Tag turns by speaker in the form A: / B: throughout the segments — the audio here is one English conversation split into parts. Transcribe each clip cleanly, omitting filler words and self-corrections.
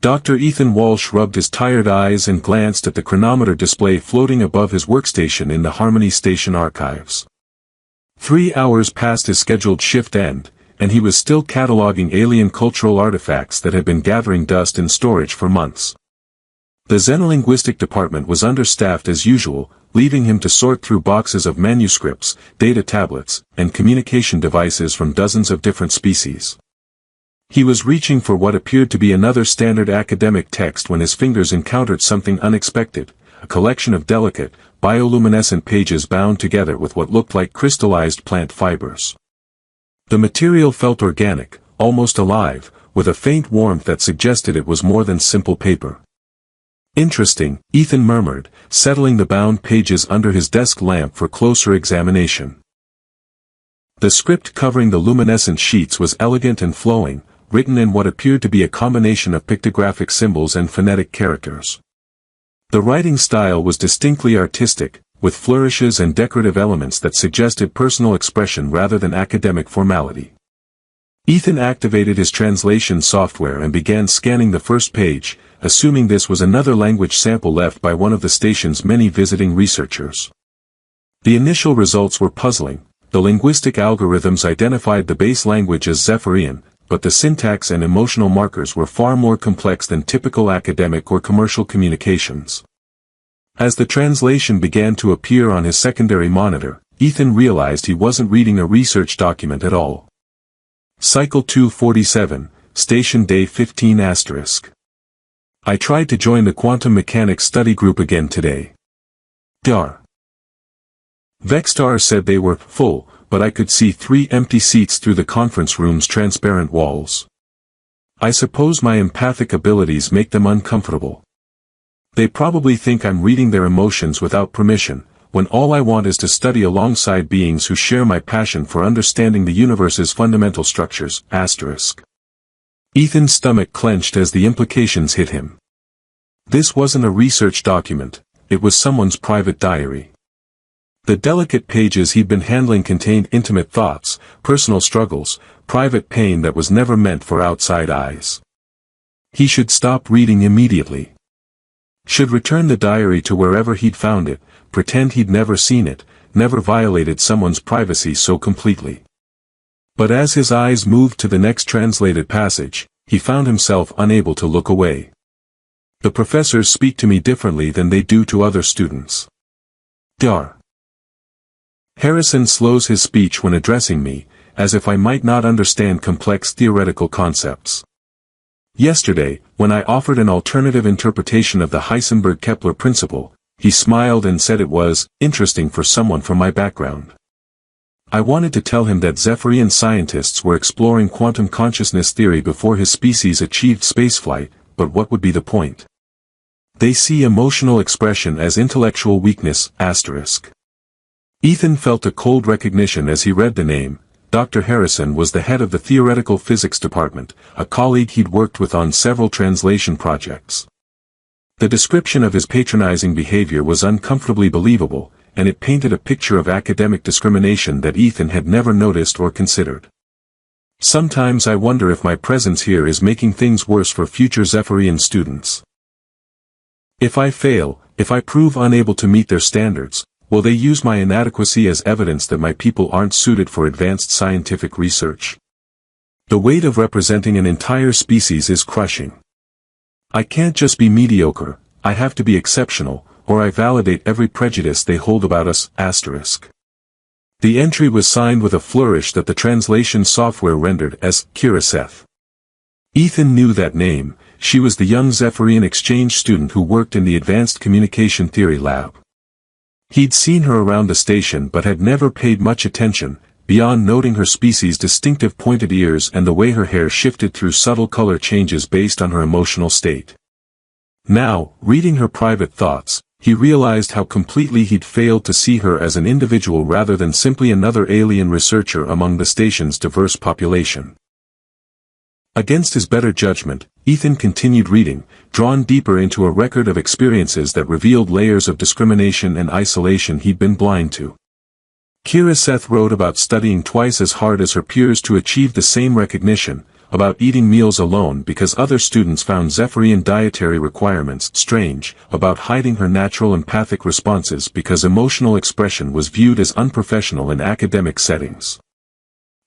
A: Dr. Ethan Walsh rubbed his tired eyes and glanced at the chronometer display floating above his workstation in the Harmony Station archives. 3 hours past his scheduled shift end, and he was still cataloging alien cultural artifacts that had been gathering dust in storage for months. The Xenolinguistic department was understaffed as usual, leaving him to sort through boxes of manuscripts, data tablets, and communication devices from dozens of different species. He was reaching for what appeared to be another standard academic text when his fingers encountered something unexpected, a collection of delicate, bioluminescent pages bound together with what looked like crystallized plant fibers. The material felt organic, almost alive, with a faint warmth that suggested it was more than simple paper. Interesting, Ethan murmured, settling the bound pages under his desk lamp for closer examination. The script covering the luminescent sheets was elegant and flowing, written in what appeared to be a combination of pictographic symbols and phonetic characters. The writing style was distinctly artistic, with flourishes and decorative elements that suggested personal expression rather than academic formality. Ethan activated his translation software and began scanning the first page, assuming this was another language sample left by one of the station's many visiting researchers. The initial results were puzzling. The linguistic algorithms identified the base language as Zephyrian, but the syntax and emotional markers were far more complex than typical academic or commercial communications. As the translation began to appear on his secondary monitor, Ethan realized he wasn't reading a research document at all. Cycle 247, Station Day 15 *. I tried to join the quantum mechanics study group again today. Dar. Vextar said they were full, but I could see 3 empty seats through the conference room's transparent walls. I suppose my empathic abilities make them uncomfortable. They probably think I'm reading their emotions without permission, when all I want is to study alongside beings who share my passion for understanding the universe's fundamental structures. Ethan's stomach clenched as the implications hit him. This wasn't a research document, it was someone's private diary. The delicate pages he'd been handling contained intimate thoughts, personal struggles, private pain that was never meant for outside eyes. He should stop reading immediately. Should return the diary to wherever he'd found it, pretend he'd never seen it, never violated someone's privacy so completely. But as his eyes moved to the next translated passage, he found himself unable to look away. The professors speak to me differently than they do to other students. Dar. Harrison slows his speech when addressing me, as if I might not understand complex theoretical concepts. Yesterday, when I offered an alternative interpretation of the Heisenberg-Kepler principle, he smiled and said it was interesting for someone from my background. I wanted to tell him that Zephyrian scientists were exploring quantum consciousness theory before his species achieved spaceflight, but what would be the point? They see emotional expression as intellectual weakness. Ethan felt a cold recognition as he read the name. Dr. Harrison was the head of the theoretical physics department, a colleague he'd worked with on several translation projects. The description of his patronizing behavior was uncomfortably believable, and it painted a picture of academic discrimination that Ethan had never noticed or considered. Sometimes I wonder if my presence here is making things worse for future Zephyrian students. If I fail, if I prove unable to meet their standards, will they use my inadequacy as evidence that my people aren't suited for advanced scientific research? The weight of representing an entire species is crushing. I can't just be mediocre, I have to be exceptional, or I validate every prejudice they hold about us. The entry was signed with a flourish that the translation software rendered as Kira Seth. Ethan knew that name. She was the young Zephyrian exchange student who worked in the Advanced Communication Theory lab. He'd seen her around the station but had never paid much attention, beyond noting her species' distinctive pointed ears and the way her hair shifted through subtle color changes based on her emotional state. Now, reading her private thoughts, he realized how completely he'd failed to see her as an individual rather than simply another alien researcher among the station's diverse population. Against his better judgment, Ethan continued reading, drawn deeper into a record of experiences that revealed layers of discrimination and isolation he'd been blind to. Kira Seth wrote about studying twice as hard as her peers to achieve the same recognition, about eating meals alone because other students found Zephyrian dietary requirements strange, about hiding her natural empathic responses because emotional expression was viewed as unprofessional in academic settings.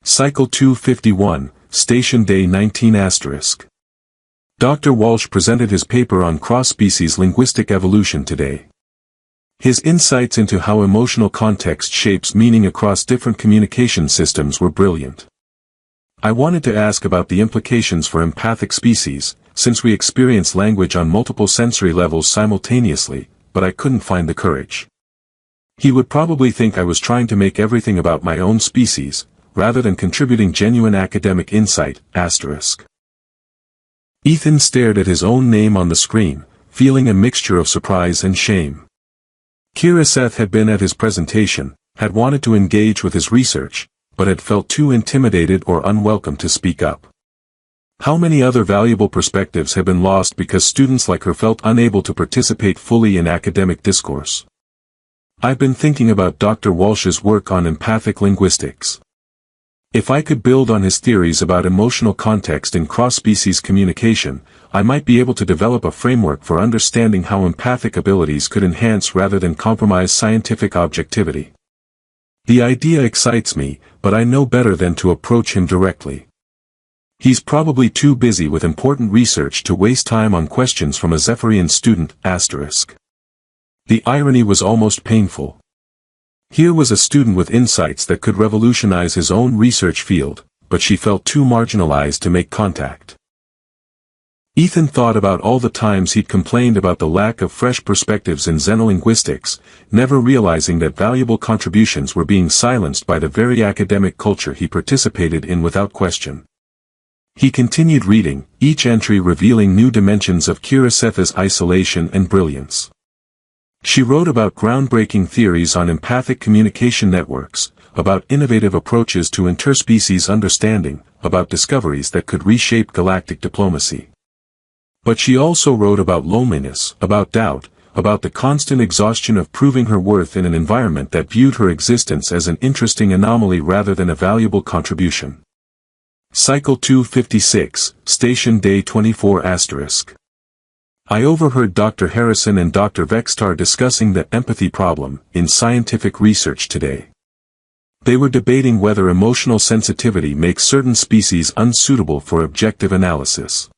A: Cycle 251, Station Day 19 *. Dr. Walsh presented his paper on cross-species linguistic evolution today. His insights into how emotional context shapes meaning across different communication systems were brilliant. I wanted to ask about the implications for empathic species, since we experience language on multiple sensory levels simultaneously, but I couldn't find the courage. He would probably think I was trying to make everything about my own species, rather than contributing genuine academic insight, *. Ethan stared at his own name on the screen, feeling a mixture of surprise and shame. Kira Seth had been at his presentation, had wanted to engage with his research, but had felt too intimidated or unwelcome to speak up. How many other valuable perspectives had been lost because students like her felt unable to participate fully in academic discourse? I've been thinking about Dr. Walsh's work on empathic linguistics. If I could build on his theories about emotional context in cross-species communication, I might be able to develop a framework for understanding how empathic abilities could enhance rather than compromise scientific objectivity. The idea excites me, but I know better than to approach him directly. He's probably too busy with important research to waste time on questions from a Zephyrian student, *. The irony was almost painful. Here was a student with insights that could revolutionize his own research field, but she felt too marginalized to make contact. Ethan thought about all the times he'd complained about the lack of fresh perspectives in xenolinguistics, never realizing that valuable contributions were being silenced by the very academic culture he participated in without question. He continued reading, each entry revealing new dimensions of Kira Seth's isolation and brilliance. She wrote about groundbreaking theories on empathic communication networks, about innovative approaches to interspecies understanding, about discoveries that could reshape galactic diplomacy. But she also wrote about loneliness, about doubt, about the constant exhaustion of proving her worth in an environment that viewed her existence as an interesting anomaly rather than a valuable contribution. Cycle 256, Station Day 24 *. I overheard Dr. Harrison and Dr. Vextar discussing the empathy problem in scientific research today. They were debating whether emotional sensitivity makes certain species unsuitable for objective analysis.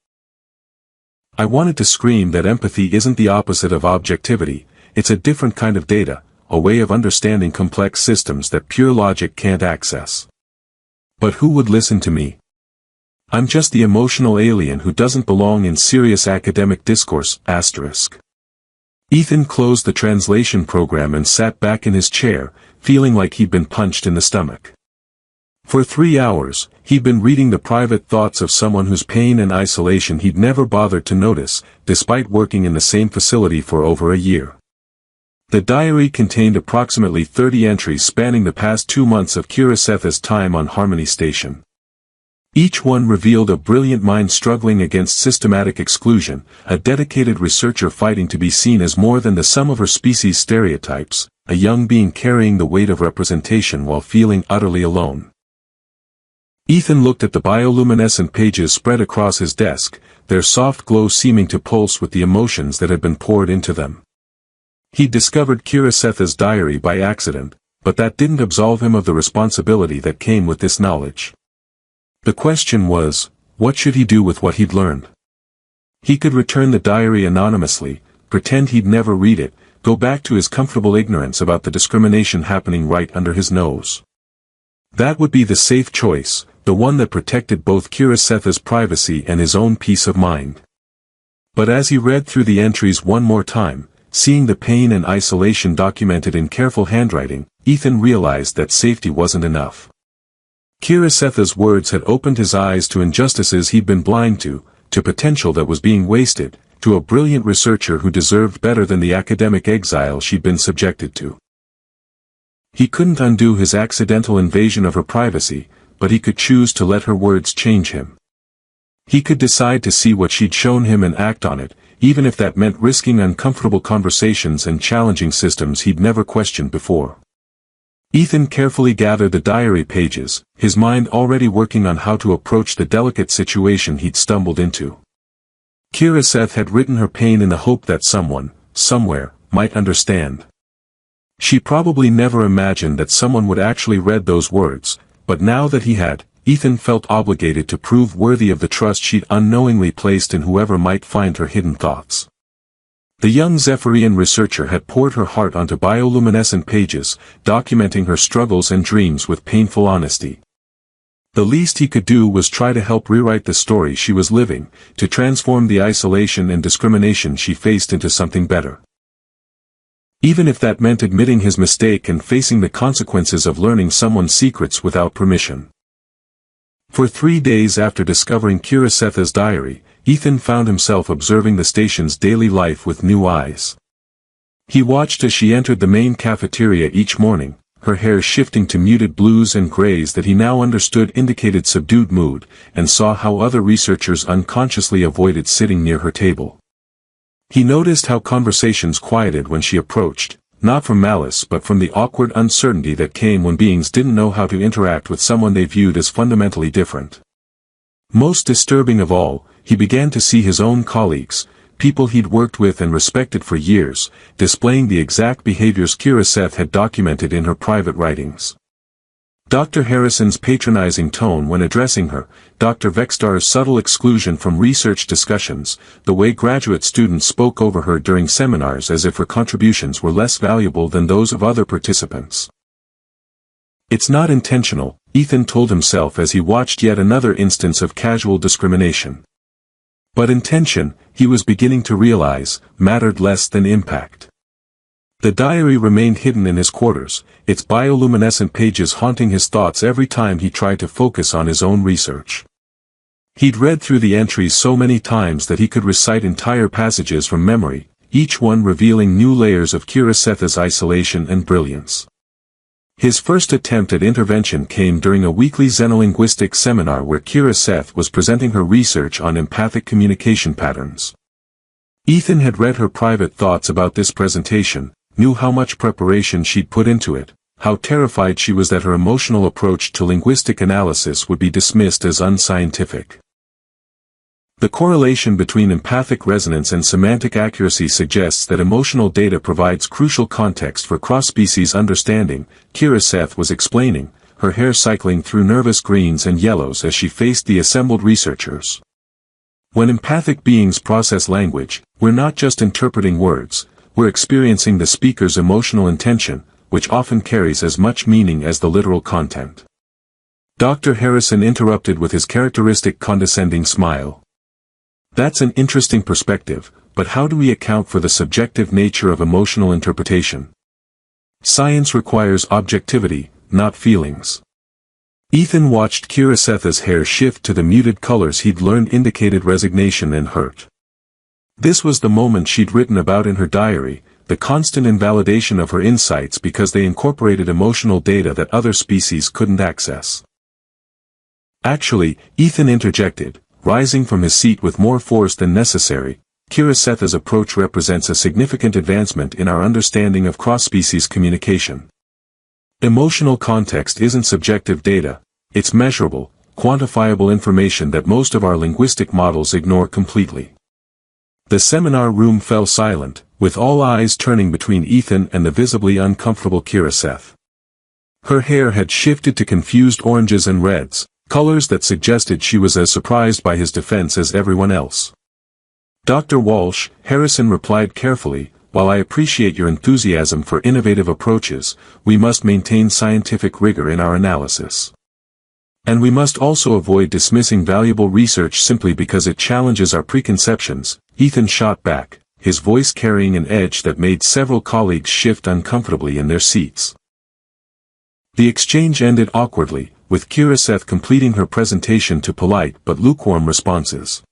A: I wanted to scream that empathy isn't the opposite of objectivity, it's a different kind of data, a way of understanding complex systems that pure logic can't access. But who would listen to me? I'm just the emotional alien who doesn't belong in serious academic discourse, *. Ethan closed the translation program and sat back in his chair, feeling like he'd been punched in the stomach. For 3 hours, he'd been reading the private thoughts of someone whose pain and isolation he'd never bothered to notice, despite working in the same facility for over a year. The diary contained approximately 30 entries spanning the past 2 months of Kira Seth's time on Harmony Station. Each one revealed a brilliant mind struggling against systematic exclusion, a dedicated researcher fighting to be seen as more than the sum of her species' stereotypes, a young being carrying the weight of representation while feeling utterly alone. Ethan looked at the bioluminescent pages spread across his desk, their soft glow seeming to pulse with the emotions that had been poured into them. He'd discovered Kira Seth's diary by accident, but that didn't absolve him of the responsibility that came with this knowledge. The question was, what should he do with what he'd learned? He could return the diary anonymously, pretend he'd never read it, go back to his comfortable ignorance about the discrimination happening right under his nose. That would be the safe choice, the one that protected both Kira Seth's privacy and his own peace of mind. But as he read through the entries one more time, seeing the pain and isolation documented in careful handwriting, Ethan realized that safety wasn't enough. Kira Seth's words had opened his eyes to injustices he'd been blind to potential that was being wasted, to a brilliant researcher who deserved better than the academic exile she'd been subjected to. He couldn't undo his accidental invasion of her privacy, but he could choose to let her words change him. He could decide to see what she'd shown him and act on it, even if that meant risking uncomfortable conversations and challenging systems he'd never questioned before. Ethan carefully gathered the diary pages, his mind already working on how to approach the delicate situation he'd stumbled into. Kira Seth had written her pain in the hope that someone, somewhere, might understand. She probably never imagined that someone would actually read those words, but now that he had, Ethan felt obligated to prove worthy of the trust she'd unknowingly placed in whoever might find her hidden thoughts. The young Zephyrian researcher had poured her heart onto bioluminescent pages, documenting her struggles and dreams with painful honesty. The least he could do was try to help rewrite the story she was living, to transform the isolation and discrimination she faced into something better. Even if that meant admitting his mistake and facing the consequences of learning someone's secrets without permission. For 3 days after discovering Kira Seth's diary, Ethan found himself observing the station's daily life with new eyes. He watched as she entered the main cafeteria each morning, her hair shifting to muted blues and grays that he now understood indicated subdued mood, and saw how other researchers unconsciously avoided sitting near her table. He noticed how conversations quieted when she approached, not from malice but from the awkward uncertainty that came when beings didn't know how to interact with someone they viewed as fundamentally different. Most disturbing of all, he began to see his own colleagues, people he'd worked with and respected for years, displaying the exact behaviors Kira Seth had documented in her private writings. Dr. Harrison's patronizing tone when addressing her, Dr. Vextar's subtle exclusion from research discussions, the way graduate students spoke over her during seminars as if her contributions were less valuable than those of other participants. It's not intentional, Ethan told himself as he watched yet another instance of casual discrimination. But intention, he was beginning to realize, mattered less than impact. The diary remained hidden in his quarters, its bioluminescent pages haunting his thoughts every time he tried to focus on his own research. He'd read through the entries so many times that he could recite entire passages from memory, each one revealing new layers of Kira Seth's isolation and brilliance. His first attempt at intervention came during a weekly xenolinguistics seminar where Kira Seth was presenting her research on empathic communication patterns. Ethan had read her private thoughts about this presentation, knew how much preparation she'd put into it, how terrified she was that her emotional approach to linguistic analysis would be dismissed as unscientific. The correlation between empathic resonance and semantic accuracy suggests that emotional data provides crucial context for cross-species understanding, Kira Seth was explaining, her hair cycling through nervous greens and yellows as she faced the assembled researchers. When empathic beings process language, we're not just interpreting words, we're experiencing the speaker's emotional intention, which often carries as much meaning as the literal content. Dr. Harrison interrupted with his characteristic condescending smile. That's an interesting perspective, but how do we account for the subjective nature of emotional interpretation? Science requires objectivity, not feelings. Ethan watched Kira Seth's hair shift to the muted colors he'd learned indicated resignation and hurt. This was the moment she'd written about in her diary, the constant invalidation of her insights because they incorporated emotional data that other species couldn't access. Actually, Ethan interjected, rising from his seat with more force than necessary, Kira Seth's approach represents a significant advancement in our understanding of cross-species communication. Emotional context isn't subjective data, it's measurable, quantifiable information that most of our linguistic models ignore completely. The seminar room fell silent, with all eyes turning between Ethan and the visibly uncomfortable Kira Seth. Her hair had shifted to confused oranges and reds, colors that suggested she was as surprised by his defense as everyone else. Dr. Walsh, Harrison replied carefully, while I appreciate your enthusiasm for innovative approaches, we must maintain scientific rigor in our analysis. And we must also avoid dismissing valuable research simply because it challenges our preconceptions, Ethan shot back, his voice carrying an edge that made several colleagues shift uncomfortably in their seats. The exchange ended awkwardly, with Kira Seth completing her presentation to polite but lukewarm responses.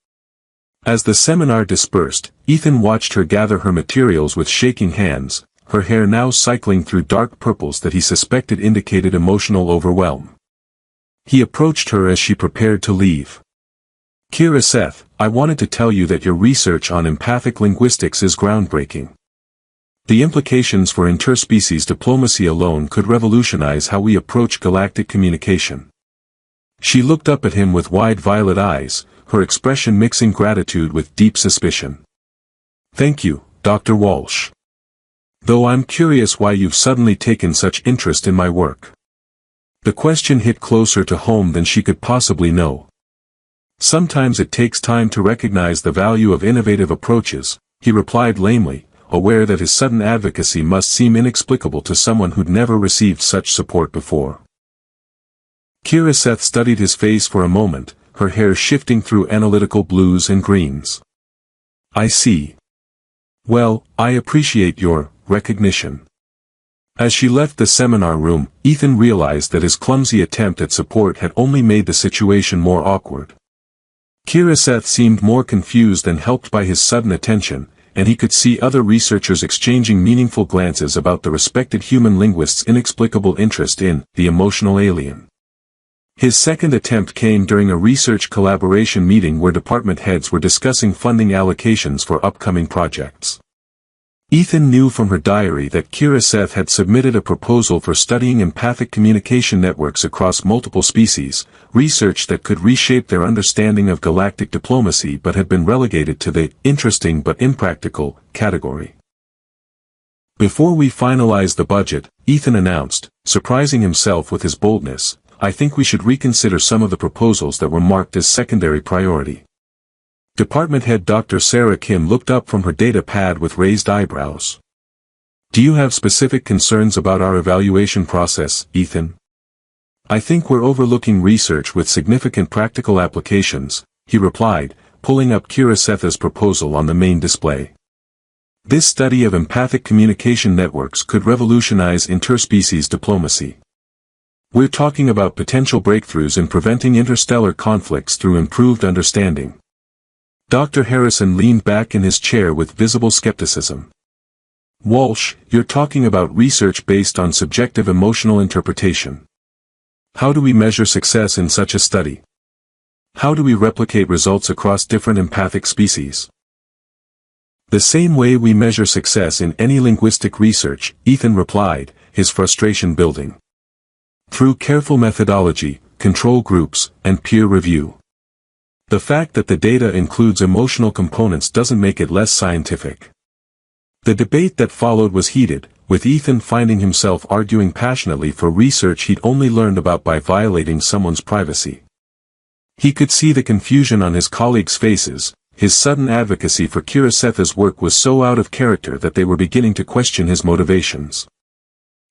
A: As the seminar dispersed, Ethan watched her gather her materials with shaking hands, her hair now cycling through dark purples that he suspected indicated emotional overwhelm. He approached her as she prepared to leave. Kira Seth, I wanted to tell you that your research on empathic linguistics is groundbreaking. The implications for interspecies diplomacy alone could revolutionize how we approach galactic communication. She looked up at him with wide violet eyes, her expression mixing gratitude with deep suspicion. Thank you, Dr. Walsh. Though I'm curious why you've suddenly taken such interest in my work. The question hit closer to home than she could possibly know. Sometimes it takes time to recognize the value of innovative approaches, he replied lamely, aware that his sudden advocacy must seem inexplicable to someone who'd never received such support before. Kira Seth studied his face for a moment, her hair shifting through analytical blues and greens. I see. Well, I appreciate your recognition. As she left the seminar room, Ethan realized that his clumsy attempt at support had only made the situation more awkward. Kira Seth seemed more confused than helped by his sudden attention, and he could see other researchers exchanging meaningful glances about the respected human linguist's inexplicable interest in the emotional alien. His second attempt came during a research collaboration meeting where department heads were discussing funding allocations for upcoming projects. Ethan knew from her diary that Kira Seth had submitted a proposal for studying empathic communication networks across multiple species, research that could reshape their understanding of galactic diplomacy but had been relegated to the interesting but impractical category. Before we finalize the budget, Ethan announced, surprising himself with his boldness, I think we should reconsider some of the proposals that were marked as secondary priority. Department Head Dr. Sarah Kim looked up from her data pad with raised eyebrows. Do you have specific concerns about our evaluation process, Ethan? I think we're overlooking research with significant practical applications, he replied, pulling up Kira Seth's proposal on the main display. This study of empathic communication networks could revolutionize interspecies diplomacy. We're talking about potential breakthroughs in preventing interstellar conflicts through improved understanding. Dr. Harrison leaned back in his chair with visible skepticism. Walsh, you're talking about research based on subjective emotional interpretation. How do we measure success in such a study? How do we replicate results across different empathic species? The same way we measure success in any linguistic research, Ethan replied, his frustration building. Through careful methodology, control groups, and peer review. The fact that the data includes emotional components doesn't make it less scientific. The debate that followed was heated, with Ethan finding himself arguing passionately for research he'd only learned about by violating someone's privacy. He could see the confusion on his colleagues' faces, his sudden advocacy for Kira Seth's work was so out of character that they were beginning to question his motivations.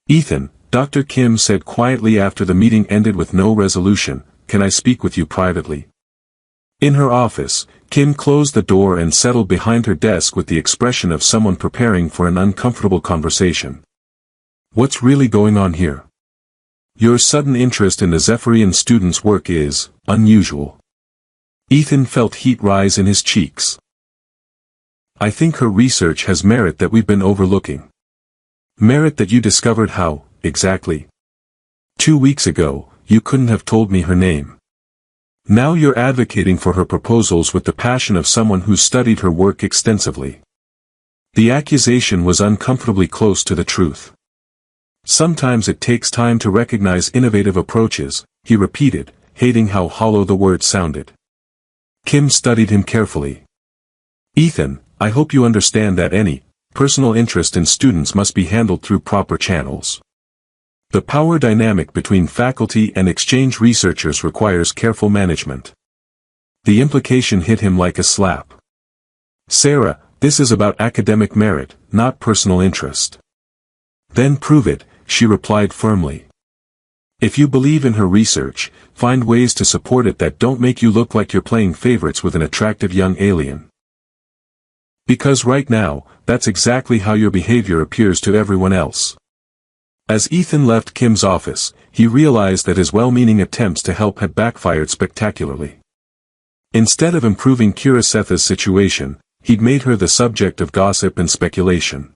A: Ethan, Dr. Kim said quietly after the meeting ended with no resolution, can I speak with you privately? In her office, Kim closed the door and settled behind her desk with the expression of someone preparing for an uncomfortable conversation. What's really going on here? Your sudden interest in the Zephyrian student's work is unusual. Ethan felt heat rise in his cheeks. I think her research has merit that we've been overlooking. Merit that you discovered how, exactly? 2 weeks ago, you couldn't have told me her name. Now you're advocating for her proposals with the passion of someone who's studied her work extensively. The accusation was uncomfortably close to the truth. Sometimes it takes time to recognize innovative approaches, he repeated, hating how hollow the word sounded. Kim studied him carefully. Ethan, I hope you understand that any personal interest in students must be handled through proper channels. The power dynamic between faculty and exchange researchers requires careful management. The implication hit him like a slap. Sarah, this is about academic merit, not personal interest. Then prove it, she replied firmly. If you believe in her research, find ways to support it that don't make you look like you're playing favorites with an attractive young alien. Because right now, that's exactly how your behavior appears to everyone else. As Ethan left Kim's office, he realized that his well-meaning attempts to help had backfired spectacularly. Instead of improving Kira Seth's situation, he'd made her the subject of gossip and speculation.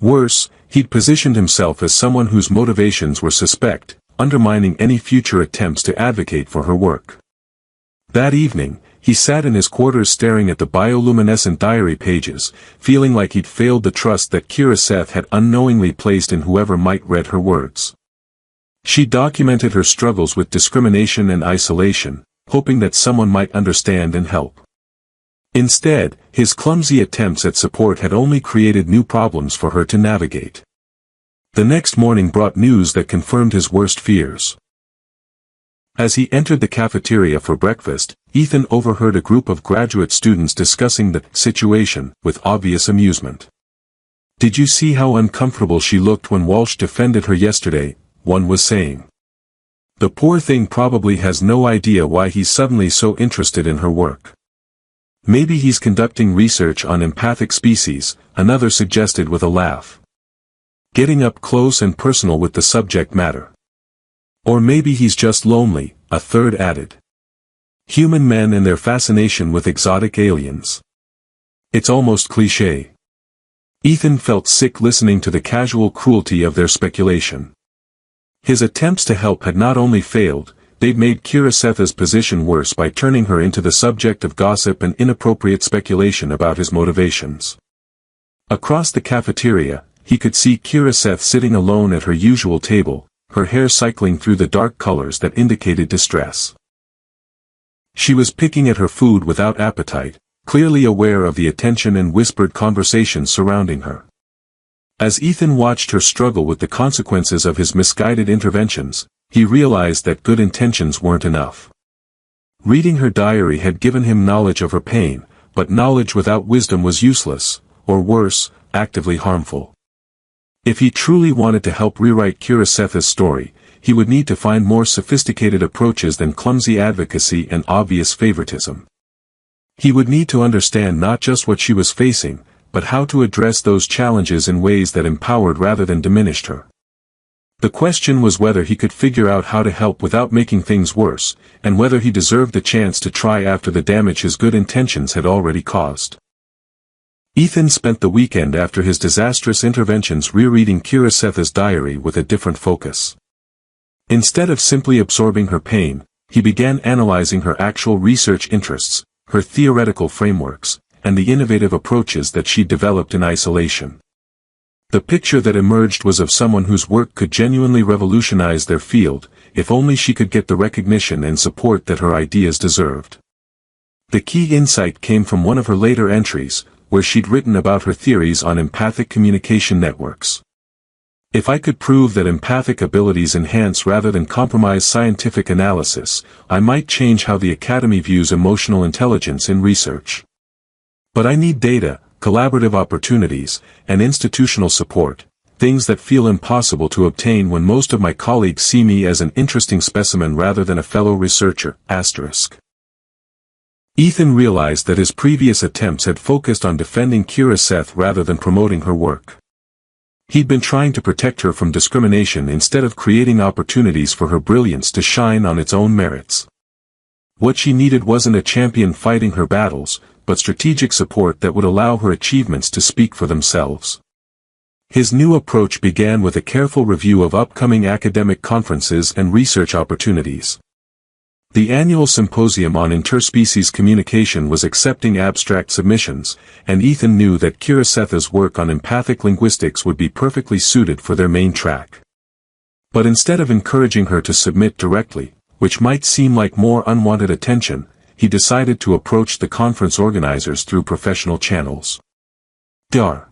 A: Worse, he'd positioned himself as someone whose motivations were suspect, undermining any future attempts to advocate for her work. That evening, He sat in his quarters staring at the bioluminescent diary pages, feeling like he'd failed the trust that Kira Seth had unknowingly placed in whoever might read her words. She documented her struggles with discrimination and isolation, hoping that someone might understand and help. Instead, his clumsy attempts at support had only created new problems for her to navigate. The next morning brought news that confirmed his worst fears. As he entered the cafeteria for breakfast, Ethan overheard a group of graduate students discussing the situation with obvious amusement. "Did you see how uncomfortable she looked when Walsh defended her yesterday?" one was saying. "The poor thing probably has no idea why he's suddenly so interested in her work. Maybe he's conducting research on empathic species," another suggested with a laugh. "Getting up close and personal with the subject matter. Or maybe he's just lonely," a third added. "Human men and their fascination with exotic aliens. It's almost cliché." Ethan felt sick listening to the casual cruelty of their speculation. His attempts to help had not only failed, they'd made Kira Seth's position worse by turning her into the subject of gossip and inappropriate speculation about his motivations. Across the cafeteria, he could see Kira Seth sitting alone at her usual table, her hair cycling through the dark colors that indicated distress. She was picking at her food without appetite, clearly aware of the attention and whispered conversations surrounding her. As Ethan watched her struggle with the consequences of his misguided interventions, he realized that good intentions weren't enough. Reading her diary had given him knowledge of her pain, but knowledge without wisdom was useless, or worse, actively harmful. If he truly wanted to help rewrite Kira Seth's story, he would need to find more sophisticated approaches than clumsy advocacy and obvious favoritism. He would need to understand not just what she was facing, but how to address those challenges in ways that empowered rather than diminished her. The question was whether he could figure out how to help without making things worse, and whether he deserved the chance to try after the damage his good intentions had already caused. Ethan spent the weekend after his disastrous interventions rereading Kira Seth's diary with a different focus. Instead of simply absorbing her pain, he began analyzing her actual research interests, her theoretical frameworks, and the innovative approaches that she'd developed in isolation. The picture that emerged was of someone whose work could genuinely revolutionize their field, if only she could get the recognition and support that her ideas deserved. The key insight came from one of her later entries, where she'd written about her theories on empathic communication networks. "If I could prove that empathic abilities enhance rather than compromise scientific analysis, I might change how the Academy views emotional intelligence in research. But I need data, collaborative opportunities, and institutional support, things that feel impossible to obtain when most of my colleagues see me as an interesting specimen rather than a fellow researcher." Ethan realized that his previous attempts had focused on defending Kira Seth rather than promoting her work. He'd been trying to protect her from discrimination instead of creating opportunities for her brilliance to shine on its own merits. What she needed wasn't a champion fighting her battles, but strategic support that would allow her achievements to speak for themselves. His new approach began with a careful review of upcoming academic conferences and research opportunities. The annual symposium on interspecies communication was accepting abstract submissions, and Ethan knew that Kira Seth's work on empathic linguistics would be perfectly suited for their main track. But instead of encouraging her to submit directly, which might seem like more unwanted attention, he decided to approach the conference organizers through professional channels. Dr.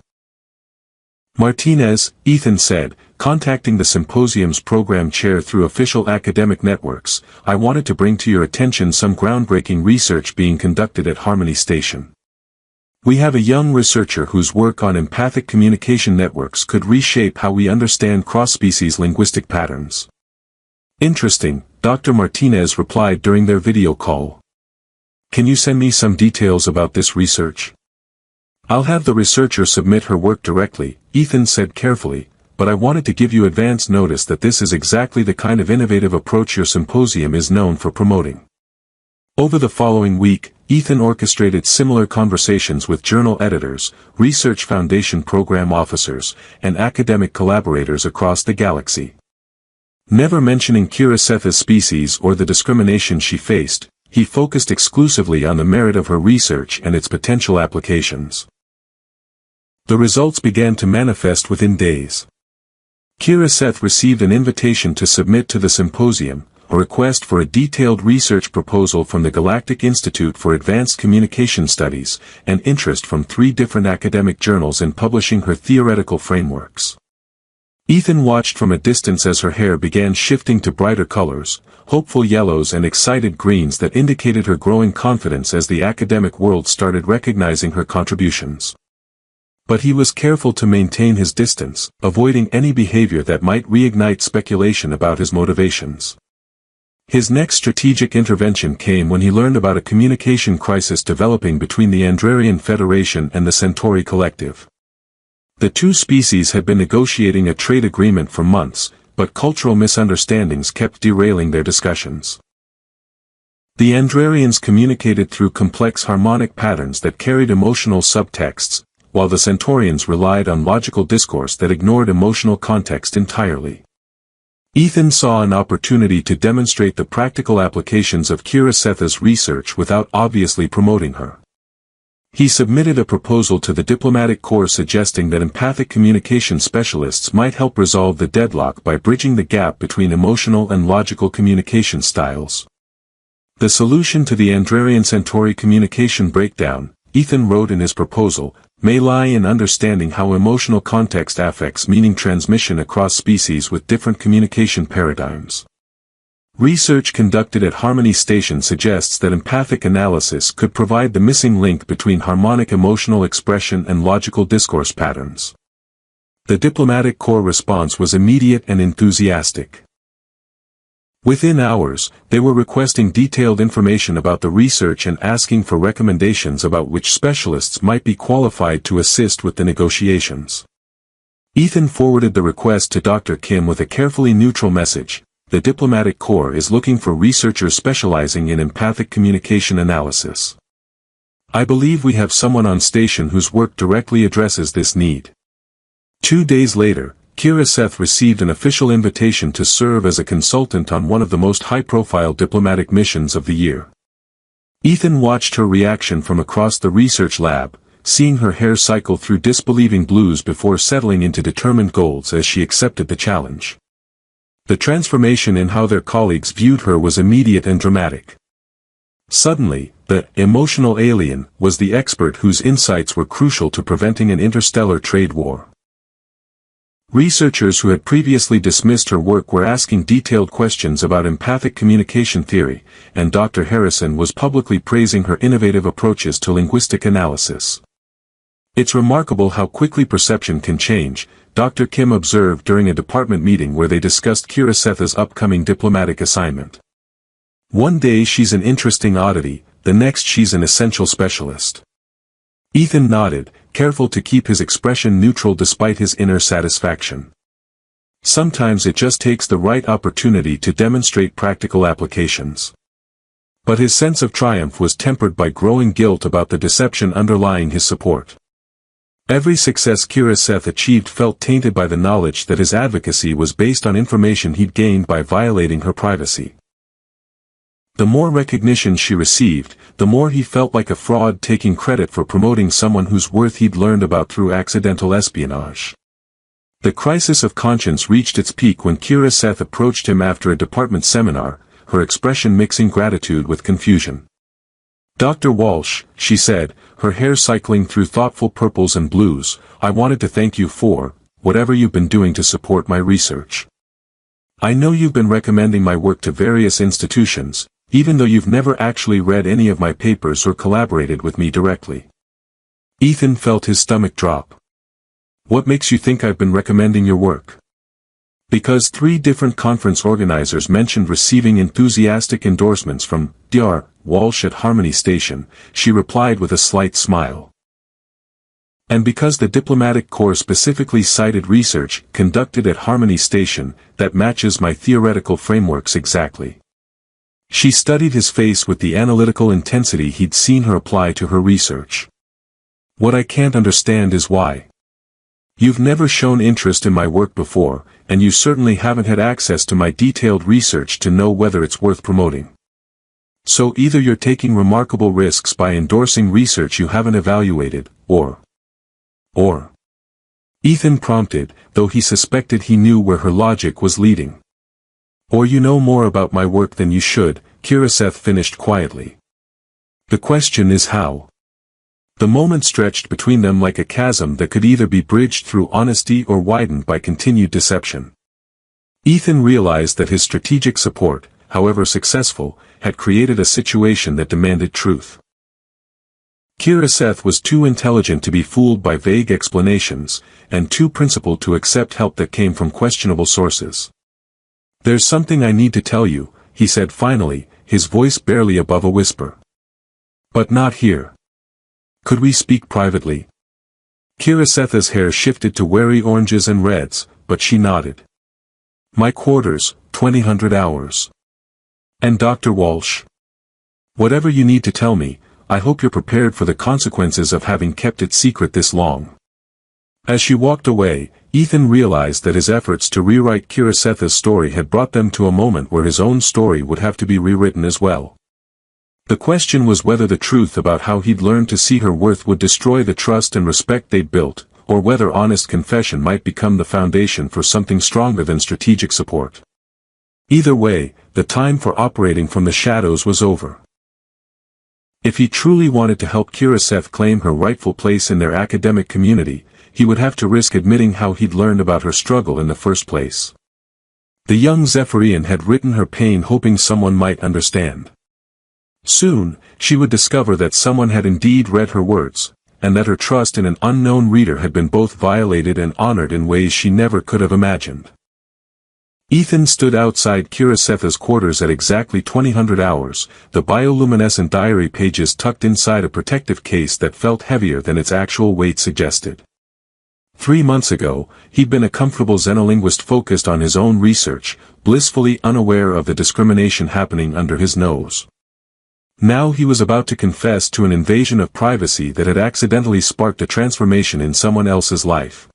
A: Martinez, Ethan said, contacting the symposium's program chair through official academic networks, "I wanted to bring to your attention some groundbreaking research being conducted at Harmony Station. We have a young researcher whose work on empathic communication networks could reshape how we understand cross-species linguistic patterns." "Interesting," Dr. Martinez replied during their video call. "Can you send me some details about this research?" "I'll have the researcher submit her work directly," Ethan said carefully, "but I wanted to give you advance notice that this is exactly the kind of innovative approach your symposium is known for promoting." Over the following week, Ethan orchestrated similar conversations with journal editors, research foundation program officers, and academic collaborators across the galaxy. Never mentioning Kira Seth's species or the discrimination she faced, he focused exclusively on the merit of her research and its potential applications. The results began to manifest within days. Kira Seth received an invitation to submit to the symposium, a request for a detailed research proposal from the Galactic Institute for Advanced Communication Studies, and interest from 3 different academic journals in publishing her theoretical frameworks. Ethan watched from a distance as her hair began shifting to brighter colors, hopeful yellows and excited greens that indicated her growing confidence as the academic world started recognizing her contributions. But he was careful to maintain his distance, avoiding any behavior that might reignite speculation about his motivations. His next strategic intervention came when he learned about a communication crisis developing between the Andrarian Federation and the Centauri Collective. The 2 species had been negotiating a trade agreement for months, but cultural misunderstandings kept derailing their discussions. The Andrarians communicated through complex harmonic patterns that carried emotional subtexts, while the Centaurians relied on logical discourse that ignored emotional context entirely. Ethan saw an opportunity to demonstrate the practical applications of Kira Seth's research without obviously promoting her. He submitted a proposal to the diplomatic corps suggesting that empathic communication specialists might help resolve the deadlock by bridging the gap between emotional and logical communication styles. The solution to the Andrarian-Centauri communication breakdown, Ethan wrote in his proposal, may lie in understanding how emotional context affects meaning transmission across species with different communication paradigms. Research conducted at Harmony Station suggests that empathic analysis could provide the missing link between harmonic emotional expression and logical discourse patterns. The diplomatic corps response was immediate and enthusiastic. Within hours, they were requesting detailed information about the research and asking for recommendations about which specialists might be qualified to assist with the negotiations. Ethan forwarded the request to Dr. Kim with a carefully neutral message. The diplomatic corps is looking for researchers specializing in empathic communication analysis. I believe we have someone on station whose work directly addresses this need. 2 days later, Kira Seth received an official invitation to serve as a consultant on one of the most high-profile diplomatic missions of the year. Ethan watched her reaction from across the research lab, seeing her hair cycle through disbelieving blues before settling into determined golds as she accepted the challenge. The transformation in how their colleagues viewed her was immediate and dramatic. Suddenly, the emotional alien was the expert whose insights were crucial to preventing an interstellar trade war. Researchers who had previously dismissed her work were asking detailed questions about empathic communication theory, and Dr. Harrison was publicly praising her innovative approaches to linguistic analysis. It's remarkable how quickly perception can change, Dr. Kim observed during a department meeting where they discussed Kira Seth's upcoming diplomatic assignment. One day she's an interesting oddity, the next she's an essential specialist. Ethan nodded, careful to keep his expression neutral despite his inner satisfaction. Sometimes it just takes the right opportunity to demonstrate practical applications. But his sense of triumph was tempered by growing guilt about the deception underlying his support. Every success Kira Seth achieved felt tainted by the knowledge that his advocacy was based on information he'd gained by violating her privacy. The more recognition she received, the more he felt like a fraud taking credit for promoting someone whose worth he'd learned about through accidental espionage. The crisis of conscience reached its peak when Kira Seth approached him after a department seminar, her expression mixing gratitude with confusion. Dr. Walsh, she said, her hair cycling through thoughtful purples and blues, I wanted to thank you for whatever you've been doing to support my research. I know you've been recommending my work to various institutions, even though you've never actually read any of my papers or collaborated with me directly. Ethan felt his stomach drop. What makes you think I've been recommending your work? Because 3 different conference organizers mentioned receiving enthusiastic endorsements from Dr. Walsh at Harmony Station, she replied with a slight smile. And because the diplomatic corps specifically cited research conducted at Harmony Station that matches my theoretical frameworks exactly. She studied his face with the analytical intensity he'd seen her apply to her research. What I can't understand is why. You've never shown interest in my work before, and you certainly haven't had access to my detailed research to know whether it's worth promoting. So either you're taking remarkable risks by endorsing research you haven't evaluated, or... Ethan prompted, though he suspected he knew where her logic was leading. Or you know more about my work than you should, Kiraseth finished quietly. The question is how. The moment stretched between them like a chasm that could either be bridged through honesty or widened by continued deception. Ethan realized that his strategic support, however successful, had created a situation that demanded truth. Kiraseth was too intelligent to be fooled by vague explanations, and too principled to accept help that came from questionable sources. "There's something I need to tell you," he said finally, his voice barely above a whisper. "But not here. Could we speak privately?" Kiraseth's hair shifted to wary oranges and reds, but she nodded. "My quarters, 2000 hours. And Dr. Walsh? Whatever you need to tell me, I hope you're prepared for the consequences of having kept it secret this long." As she walked away, Ethan realized that his efforts to rewrite Kiraseth's story had brought them to a moment where his own story would have to be rewritten as well. The question was whether the truth about how he'd learned to see her worth would destroy the trust and respect they'd built, or whether honest confession might become the foundation for something stronger than strategic support. Either way, the time for operating from the shadows was over. If he truly wanted to help Kiraseth claim her rightful place in their academic community, he would have to risk admitting how he'd learned about her struggle in the first place. The young Zephyrian had written her pain hoping someone might understand. Soon, she would discover that someone had indeed read her words, and that her trust in an unknown reader had been both violated and honored in ways she never could have imagined. Ethan stood outside Kiraseth's quarters at exactly 2000 hours, the bioluminescent diary pages tucked inside a protective case that felt heavier than its actual weight suggested. 3 months ago, he'd been a comfortable xenolinguist focused on his own research, blissfully unaware of the discrimination happening under his nose. Now he was about to confess to an invasion of privacy that had accidentally sparked a transformation in someone else's life.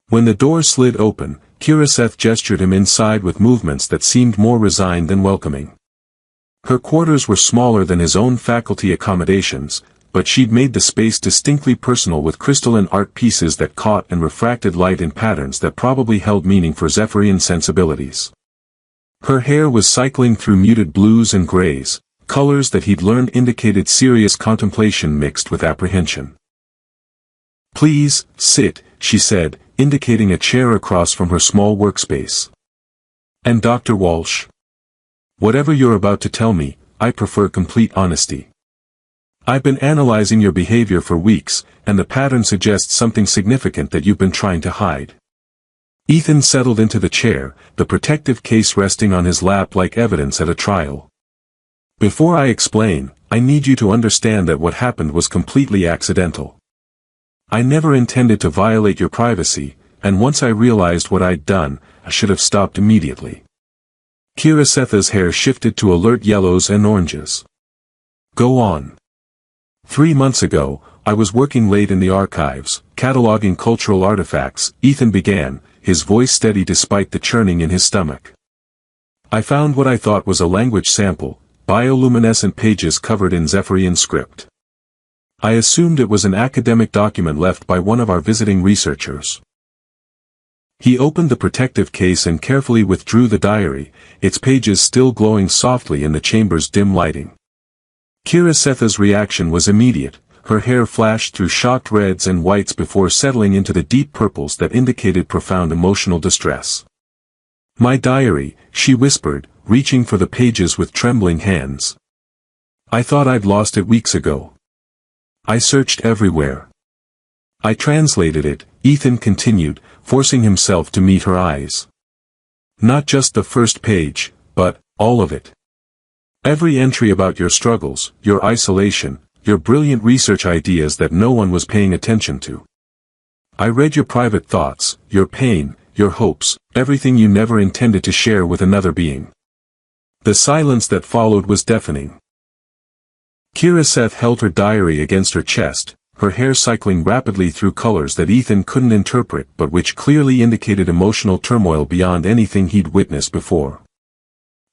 A: When the door slid open, Kiraseth gestured him inside with movements that seemed more resigned than welcoming. Her quarters were smaller than his own faculty accommodations, but she'd made the space distinctly personal with crystalline art pieces that caught and refracted light in patterns that probably held meaning for Zephyrian sensibilities. Her hair was cycling through muted blues and grays, colors that he'd learned indicated serious contemplation mixed with apprehension. "Please, sit," she said, indicating a chair across from her small workspace. "And Dr. Walsh? Whatever you're about to tell me, I prefer complete honesty. I've been analyzing your behavior for weeks, and the pattern suggests something significant that you've been trying to hide." Ethan settled into the chair, the protective case resting on his lap like evidence at a trial. "Before I explain, I need you to understand that what happened was completely accidental. I never intended to violate your privacy, and once I realized what I'd done, I should have stopped immediately." Kiraseth's hair shifted to alert yellows and oranges. "Go on." 3 months ago, I was working late in the archives, cataloging cultural artifacts, Ethan began, his voice steady despite the churning in his stomach. "I found what I thought was a language sample, bioluminescent pages covered in Zephyrian script. I assumed it was an academic document left by one of our visiting researchers." He opened the protective case and carefully withdrew the diary, its pages still glowing softly in the chamber's dim lighting. Kiraseth's reaction was immediate, her hair flashed through shocked reds and whites before settling into the deep purples that indicated profound emotional distress. "My diary," she whispered, reaching for the pages with trembling hands. "I thought I'd lost it weeks ago. I searched everywhere. I translated it," Ethan continued, forcing himself to meet her eyes. "Not just the first page, but all of it. Every entry about your struggles, your isolation, your brilliant research ideas that no one was paying attention to. I read your private thoughts, your pain, your hopes, everything you never intended to share with another being." The silence that followed was deafening. Kiraseth held her diary against her chest, her hair cycling rapidly through colors that Ethan couldn't interpret but which clearly indicated emotional turmoil beyond anything he'd witnessed before.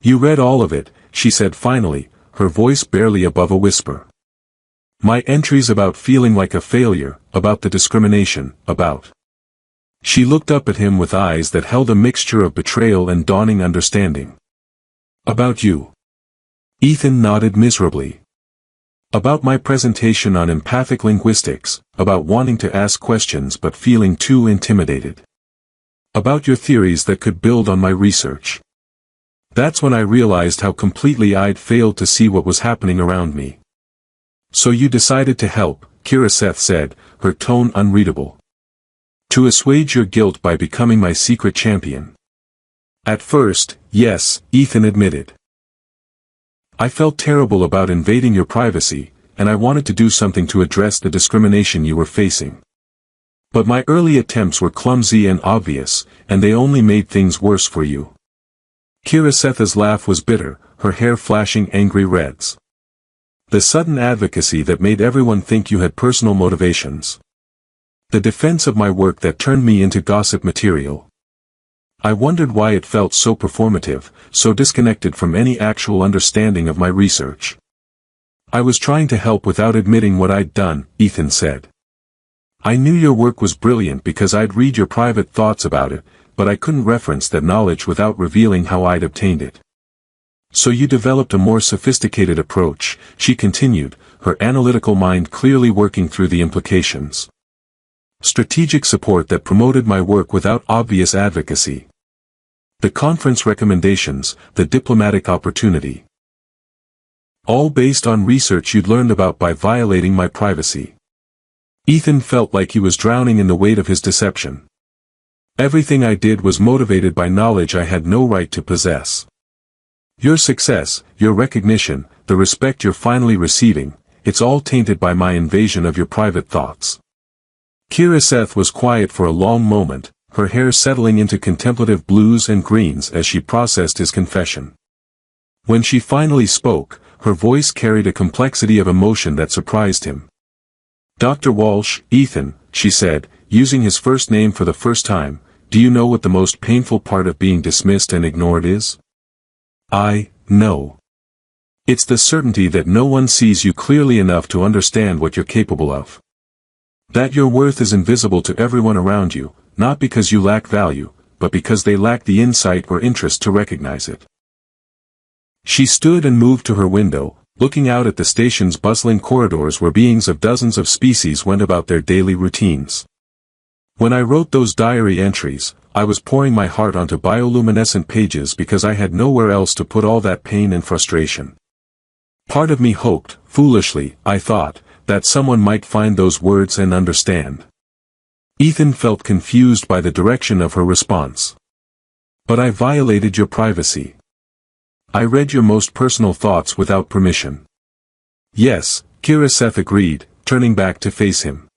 A: "You read all of it," she said finally, her voice barely above a whisper. My entries about feeling like a failure, about the discrimination, about... She looked up at him with eyes that held a mixture of betrayal and dawning understanding. About you. Ethan nodded miserably. About my presentation on empathic linguistics, about wanting to ask questions but feeling too intimidated. About your theories that could build on my research. That's when I realized how completely I'd failed to see what was happening around me. So you decided to help, Kira Seth said, her tone unreadable. To assuage your guilt by becoming my secret champion. At first, yes, Ethan admitted. I felt terrible about invading your privacy, and I wanted to do something to address the discrimination you were facing. But my early attempts were clumsy and obvious, and they only made things worse for you. Kira Seth's laugh was bitter, her hair flashing angry reds. The sudden advocacy that made everyone think you had personal motivations. The defense of my work that turned me into gossip material. I wondered why it felt so performative, so disconnected from any actual understanding of my research. I was trying to help without admitting what I'd done, Ethan said. I knew your work was brilliant because I'd read your private thoughts about it, but I couldn't reference that knowledge without revealing how I'd obtained it. So you developed a more sophisticated approach, she continued, her analytical mind clearly working through the implications. Strategic support that promoted my work without obvious advocacy. The conference recommendations, the diplomatic opportunity. All based on research you'd learned about by violating my privacy. Ethan felt like he was drowning in the weight of his deception. Everything I did was motivated by knowledge I had no right to possess. Your success, your recognition, the respect you're finally receiving, it's all tainted by my invasion of your private thoughts. Kira Seth was quiet for a long moment, her hair settling into contemplative blues and greens as she processed his confession. When she finally spoke, her voice carried a complexity of emotion that surprised him. Dr. Walsh, Ethan, she said, using his first name for the first time, do you know what the most painful part of being dismissed and ignored is? I know. It's the certainty that no one sees you clearly enough to understand what you're capable of. That your worth is invisible to everyone around you, not because you lack value, but because they lack the insight or interest to recognize it. She stood and moved to her window, looking out at the station's bustling corridors where beings of dozens of species went about their daily routines. When I wrote those diary entries, I was pouring my heart onto bioluminescent pages because I had nowhere else to put all that pain and frustration. Part of me hoped, foolishly, I thought, that someone might find those words and understand. Ethan felt confused by the direction of her response. But I violated your privacy. I read your most personal thoughts without permission. Yes, Kira Seth agreed, turning back to face him.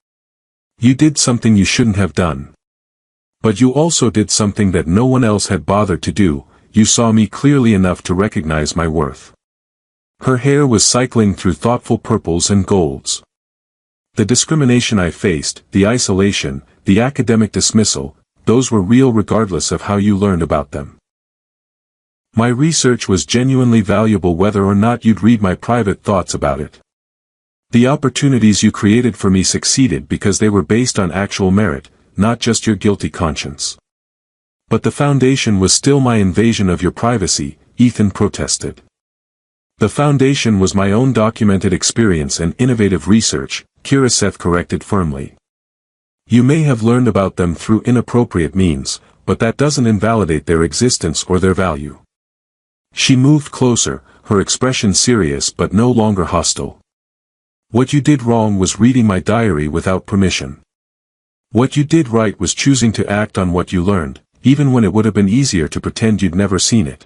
A: You did something you shouldn't have done. But you also did something that no one else had bothered to do, you saw me clearly enough to recognize my worth. Her hair was cycling through thoughtful purples and golds. The discrimination I faced, the isolation, the academic dismissal, those were real regardless of how you learned about them. My research was genuinely valuable whether or not you'd read my private thoughts about it. The opportunities you created for me succeeded because they were based on actual merit, not just your guilty conscience. But the foundation was still my invasion of your privacy, Ethan protested. The foundation was my own documented experience and innovative research, Kira Seth corrected firmly. You may have learned about them through inappropriate means, but that doesn't invalidate their existence or their value. She moved closer, her expression serious but no longer hostile. What you did wrong was reading my diary without permission. What you did right was choosing to act on what you learned, even when it would have been easier to pretend you'd never seen it.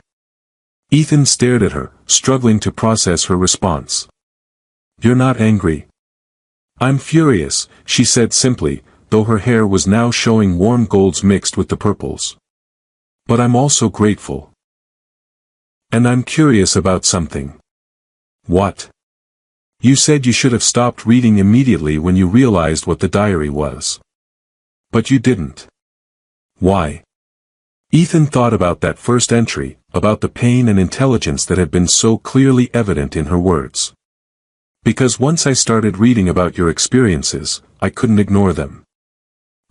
A: Ethan stared at her, struggling to process her response. You're not angry. I'm furious, she said simply, though her hair was now showing warm golds mixed with the purples. But I'm also grateful. And I'm curious about something. What? You said you should have stopped reading immediately when you realized what the diary was. But you didn't. Why? Ethan thought about that first entry, about the pain and intelligence that had been so clearly evident in her words. Because once I started reading about your experiences, I couldn't ignore them.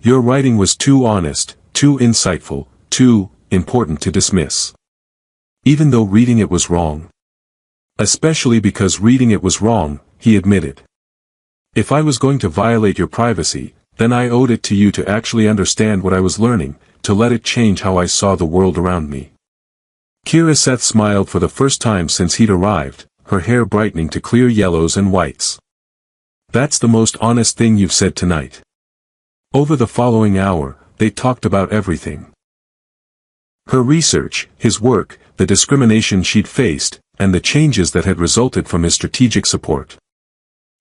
A: Your writing was too honest, too insightful, too important to dismiss. Even though reading it was wrong. Especially because reading it was wrong, he admitted. If I was going to violate your privacy, then I owed it to you to actually understand what I was learning, to let it change how I saw the world around me. Kira Seth smiled for the first time since he'd arrived, her hair brightening to clear yellows and whites. That's the most honest thing you've said tonight. Over the following hour, they talked about everything. Her research, his work, the discrimination she'd faced, and the changes that had resulted from his strategic support.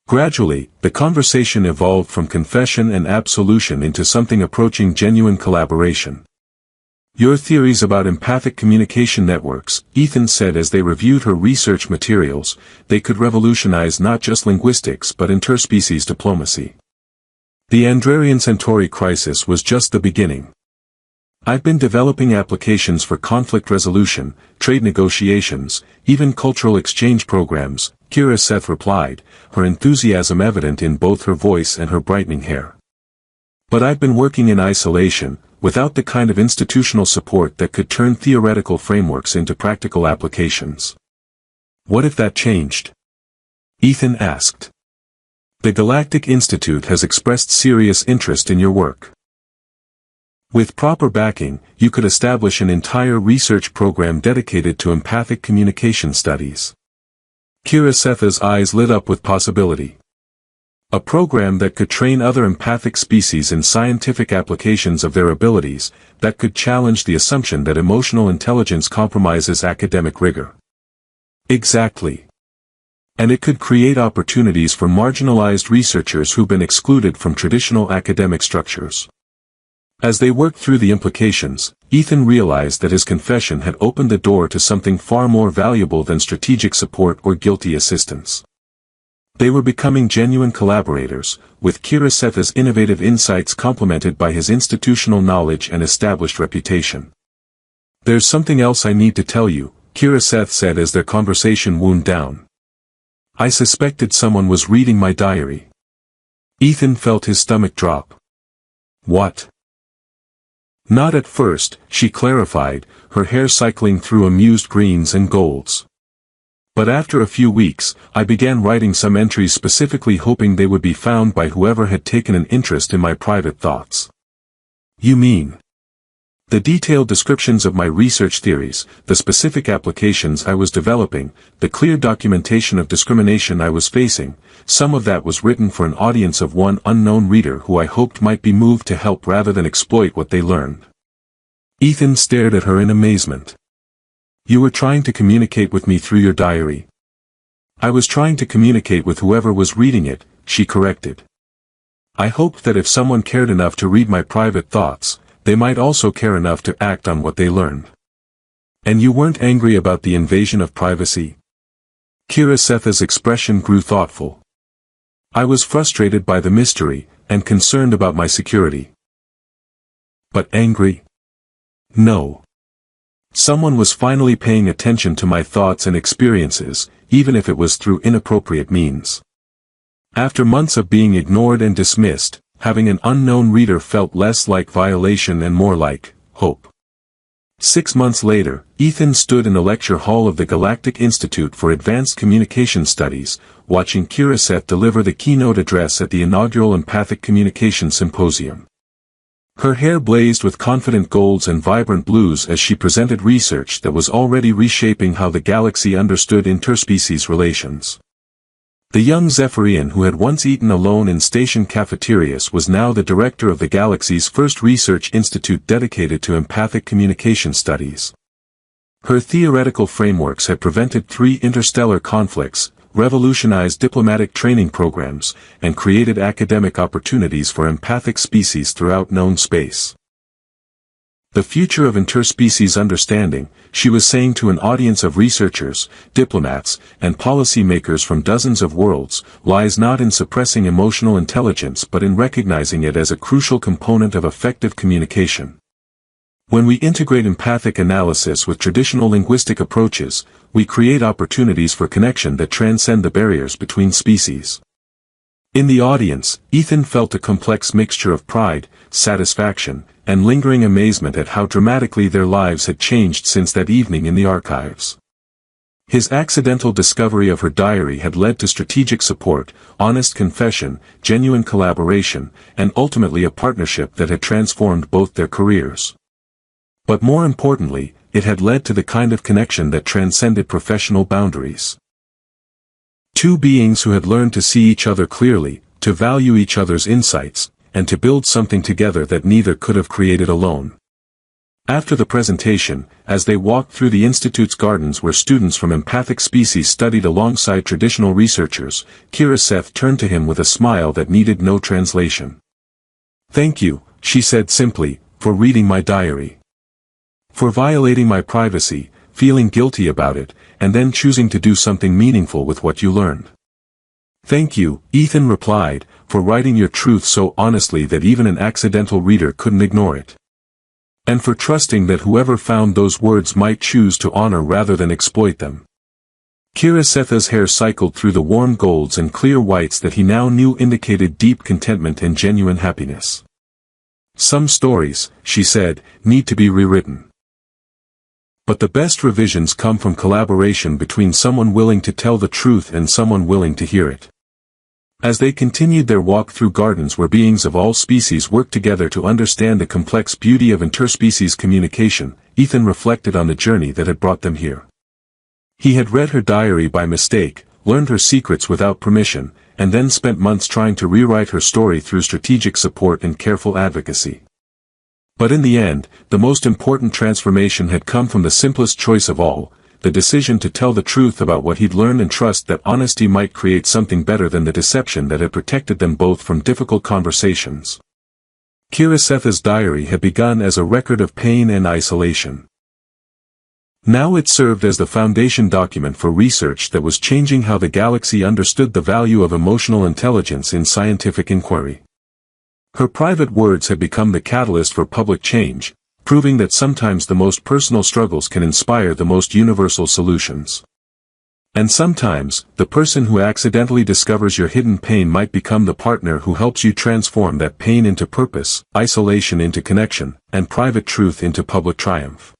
A: Gradually, the conversation evolved from confession and absolution into something approaching genuine collaboration. Your theories about empathic communication networks, Ethan said as they reviewed her research materials, they could revolutionize not just linguistics but interspecies diplomacy. The Andrarian Centauri crisis was just the beginning. I've been developing applications for conflict resolution, trade negotiations, even cultural exchange programs, Kira Seth replied, her enthusiasm evident in both her voice and her brightening hair. But I've been working in isolation, without the kind of institutional support that could turn theoretical frameworks into practical applications. What if that changed? Ethan asked. The Galactic Institute has expressed serious interest in your work. With proper backing, you could establish an entire research program dedicated to empathic communication studies. Kira Seth's eyes lit up with possibility. A program that could train other empathic species in scientific applications of their abilities, that could challenge the assumption that emotional intelligence compromises academic rigor. Exactly. And it could create opportunities for marginalized researchers who've been excluded from traditional academic structures. As they worked through the implications, Ethan realized that his confession had opened the door to something far more valuable than strategic support or guilty assistance. They were becoming genuine collaborators, with Kira Seth's innovative insights complemented by his institutional knowledge and established reputation. There's something else I need to tell you, Kira Seth said as their conversation wound down. I suspected someone was reading my diary. Ethan felt his stomach drop. What? Not at first, she clarified, her hair cycling through amused greens and golds. But after a few weeks, I began writing some entries specifically hoping they would be found by whoever had taken an interest in my private thoughts. You mean? The detailed descriptions of my research theories, the specific applications I was developing, the clear documentation of discrimination I was facing, some of that was written for an audience of one unknown reader who I hoped might be moved to help rather than exploit what they learned. Ethan stared at her in amazement. You were trying to communicate with me through your diary. I was trying to communicate with whoever was reading it, she corrected. I hoped that if someone cared enough to read my private thoughts, they might also care enough to act on what they learned. And you weren't angry about the invasion of privacy? Kira Seth's expression grew thoughtful. I was frustrated by the mystery, and concerned about my security. But angry? No. Someone was finally paying attention to my thoughts and experiences, even if it was through inappropriate means. After months of being ignored and dismissed, having an unknown reader felt less like violation and more like hope. 6 months later, Ethan stood in the lecture hall of the Galactic Institute for Advanced Communication Studies, watching Kira Seth deliver the keynote address at the inaugural Empathic Communication Symposium. Her hair blazed with confident golds and vibrant blues as she presented research that was already reshaping how the galaxy understood interspecies relations. The young Zephyrian who had once eaten alone in station cafeterias was now the director of the galaxy's first research institute dedicated to empathic communication studies. Her theoretical frameworks had prevented 3 interstellar conflicts, revolutionized diplomatic training programs, and created academic opportunities for empathic species throughout known space. The future of interspecies understanding, she was saying to an audience of researchers, diplomats, and policymakers from dozens of worlds, lies not in suppressing emotional intelligence but in recognizing it as a crucial component of effective communication. When we integrate empathic analysis with traditional linguistic approaches, we create opportunities for connection that transcend the barriers between species. In the audience, Ethan felt a complex mixture of pride, satisfaction, and lingering amazement at how dramatically their lives had changed since that evening in the archives. His accidental discovery of her diary had led to strategic support, honest confession, genuine collaboration, and ultimately a partnership that had transformed both their careers. But more importantly, it had led to the kind of connection that transcended professional boundaries. Two beings who had learned to see each other clearly, to value each other's insights, and to build something together that neither could have created alone. After the presentation, as they walked through the Institute's gardens where students from empathic species studied alongside traditional researchers, Kira Seth turned to him with a smile that needed no translation. "Thank you," she said simply, "for reading my diary. For violating my privacy, feeling guilty about it, and then choosing to do something meaningful with what you learned." "Thank you," Ethan replied, "for writing your truth so honestly that even an accidental reader couldn't ignore it. And for trusting that whoever found those words might choose to honor rather than exploit them." Kira Setha's hair cycled through the warm golds and clear whites that he now knew indicated deep contentment and genuine happiness. "Some stories," she said, "need to be rewritten. But the best revisions come from collaboration between someone willing to tell the truth and someone willing to hear it." As they continued their walk through gardens where beings of all species worked together to understand the complex beauty of interspecies communication, Ethan reflected on the journey that had brought them here. He had read her diary by mistake, learned her secrets without permission, and then spent months trying to rewrite her story through strategic support and careful advocacy. But in the end, the most important transformation had come from the simplest choice of all, the decision to tell the truth about what he'd learned and trust that honesty might create something better than the deception that had protected them both from difficult conversations. Kira Setha's diary had begun as a record of pain and isolation. Now it served as the foundation document for research that was changing how the galaxy understood the value of emotional intelligence in scientific inquiry. Her private words had become the catalyst for public change, proving that sometimes the most personal struggles can inspire the most universal solutions. And sometimes, the person who accidentally discovers your hidden pain might become the partner who helps you transform that pain into purpose, isolation into connection, and private truth into public triumph.